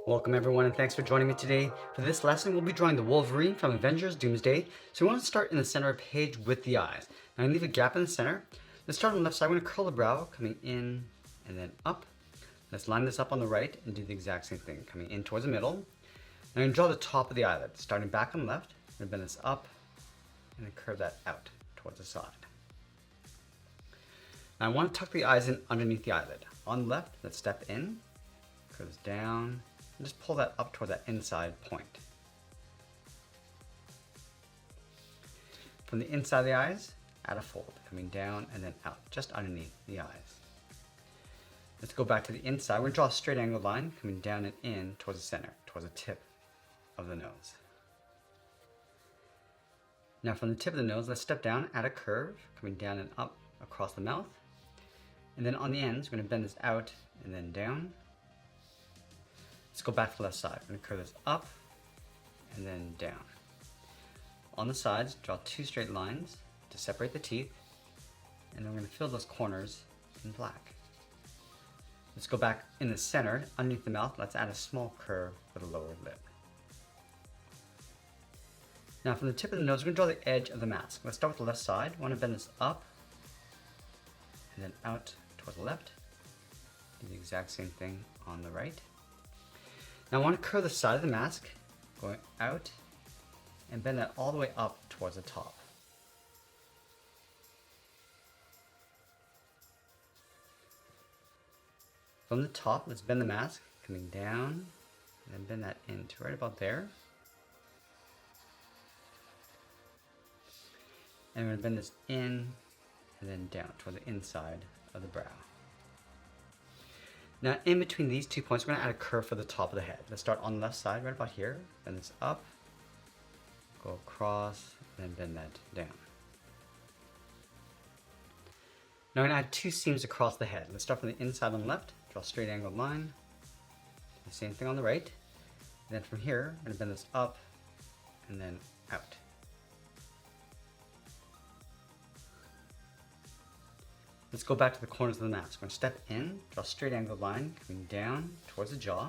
Welcome everyone and thanks for joining me today. For this lesson we'll be drawing the Wolverine from Avengers Doomsday. So we want to start in the center of the page with the eyes. Now I leave a gap in the center. Let's start on the left side. I'm going to curl the brow coming in and then up. Let's line this up on the right and do the exact same thing, coming in towards the middle. Now I'm going to draw the top of the eyelid, starting back on the left. I'm going to bend this up and then curve that out towards the side. Now I want to tuck the eyes in underneath the eyelid. On the left, let's step in, curve this down, and just pull that up toward that inside point. From the inside of the eyes, add a fold, coming down and then out, just underneath the eyes. Let's go back to the inside. We're going to draw a straight angled line, coming down and in towards the center, towards the tip of the nose. Now from the tip of the nose, let's step down, add a curve, coming down and up across the mouth. And then on the ends, we're going to bend this out and then down. Let's go back to the left side. I'm going to curve this up and then down. On the sides, draw two straight lines to separate the teeth, and then we're going to fill those corners in black. Let's go back in the center, underneath the mouth. Let's add a small curve for the lower lip. Now from the tip of the nose, we're going to draw the edge of the mask. Let's start with the left side. I want to bend this up and then out towards the left. Do the exact same thing on the right. Now I want to curve the side of the mask, going out, and bend that all the way up towards the top. From the top, let's bend the mask, coming down, and then bend that in to right about there. And we're going to bend this in and then down toward the inside of the brow. Now in between these 2 points, we're going to add a curve for the top of the head. Let's start on the left side, right about here. Bend this up, go across, and then bend that down. Now I'm going to add two seams across the head. Let's start from the inside on the left, draw a straight angled line. The same thing on the right. And then from here, I'm going to bend this up and then out. Let's go back to the corners of the mask. We're going to step in, draw a straight angled line, coming down towards the jaw.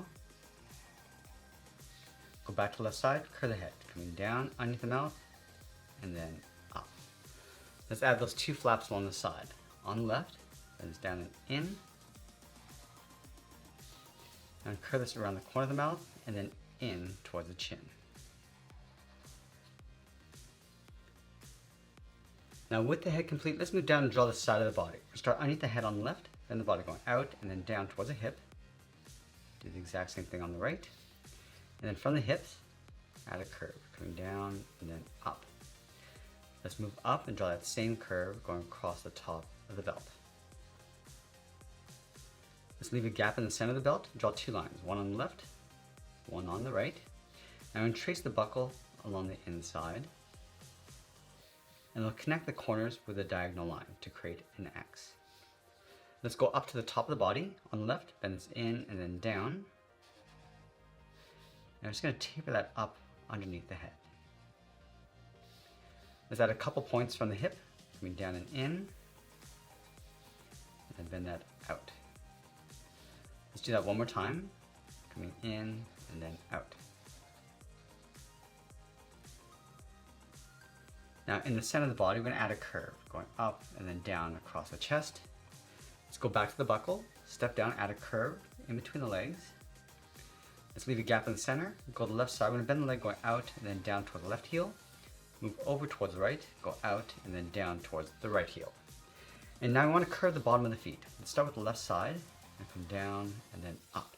Go back to the left side, curve the head, coming down underneath the mouth, and then up. Let's add those two flaps along the side. On the left, bend this down and in. And curve this around the corner of the mouth, and then in towards the chin. Now with the head complete, let's move down and draw the side of the body. We'll start underneath the head on the left, then the body going out and then down towards the hip. Do the exact same thing on the right. And then from the hips, add a curve, coming down and then up. Let's move up and draw that same curve going across the top of the belt. Let's leave a gap in the center of the belt and draw two lines, one on the left, one on the right. Now I'm going to trace the buckle along the inside. And we'll connect the corners with a diagonal line to create an X. Let's go up to the top of the body. On the left, bend this in and then down. And I'm just going to taper that up underneath the head. Let's add a couple points from the hip, coming down and in, and then bend that out. Let's do that one more time, coming in and then out. Now in the center of the body, we're going to add a curve, going up and then down across the chest. Let's go back to the buckle, step down, add a curve in between the legs. Let's leave a gap in the center, go to the left side. We're going to bend the leg going out and then down toward the left heel. Move over towards the right, go out and then down towards the right heel. And now we want to curve the bottom of the feet. Let's start with the left side and come down and then up.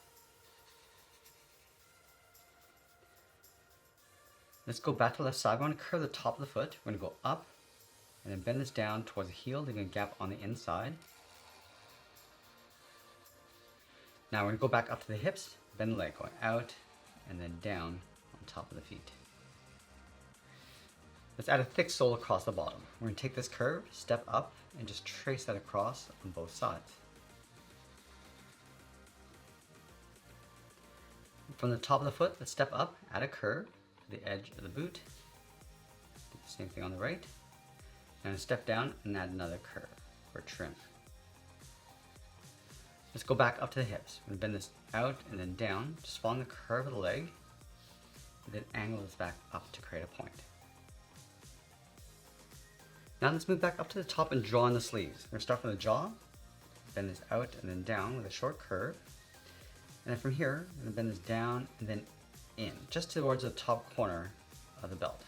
Let's go back to the left side. We want to curve the top of the foot. We're going to go up and then bend this down towards the heel, leaving a gap on the inside. Now we're going to go back up to the hips, bend the leg going out and then down on top of the feet. Let's add a thick sole across the bottom. We're going to take this curve, step up, and just trace that across on both sides. From the top of the foot, let's step up, add a curve to the edge of the boot. Do the same thing on the right. And step down and add another curve or trim. Let's go back up to the hips. We're going to bend this out and then down, just following the curve of the leg, and then angle this back up to create a point. Now let's move back up to the top and draw on the sleeves. We're going to start from the jaw, bend this out and then down with a short curve. And then from here, I'm going to bend this down and then in, just towards the top corner of the belt.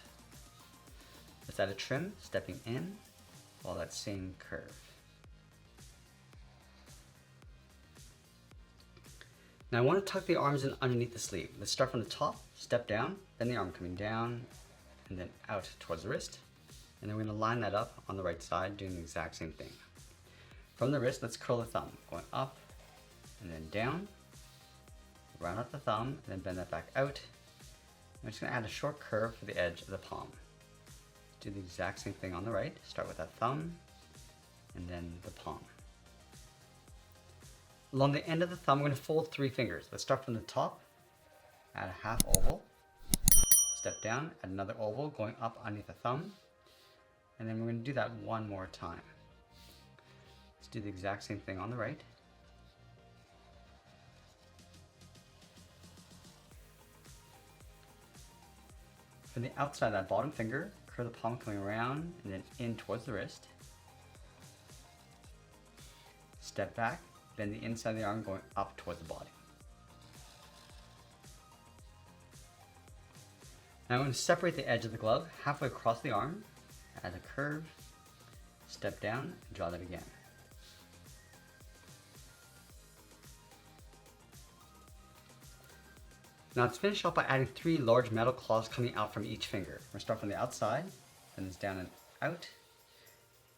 Let's add a trim, stepping in, follow that same curve. Now I want to tuck the arms in underneath the sleeve. Let's start from the top, step down, then the arm coming down, and then out towards the wrist. And then we're going to line that up on the right side, doing the exact same thing. From the wrist, let's curl the thumb, going up and then down, round out the thumb, and then bend that back out. I'm just going to add a short curve for the edge of the palm. Do the exact same thing on the right. Start with that thumb and then the palm. Along the end of the thumb, we're going to fold 3 fingers. Let's start from the top, add a half oval, step down, add another oval going up underneath the thumb, and then we're going to do that one more time. Let's do the exact same thing on the right. From the outside of that bottom finger, curl the palm coming around and then in towards the wrist. Step back, bend the inside of the arm going up towards the body. Now I'm going to separate the edge of the glove halfway across the arm, add a curve, step down, and draw that again. Now let's finish off by adding 3 large metal claws coming out from each finger. We're going to start from the outside, then this down and out.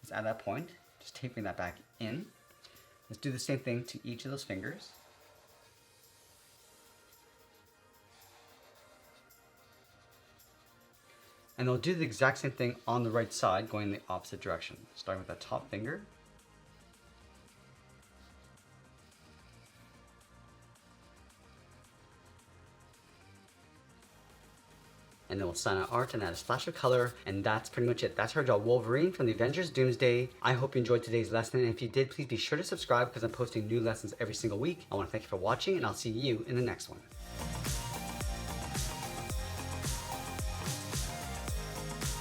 Let's add that point, just tapering that back in. Let's do the same thing to each of those fingers. And they'll do the exact same thing on the right side, going in the opposite direction. Starting with that top finger. And then we'll sign our art and add a splash of color, and that's pretty much it. That's our job, Wolverine from the Avengers Doomsday. I hope you enjoyed today's lesson, and if you did, please be sure to subscribe because I'm posting new lessons every single week. I want to thank you for watching, and I'll see you in the next one.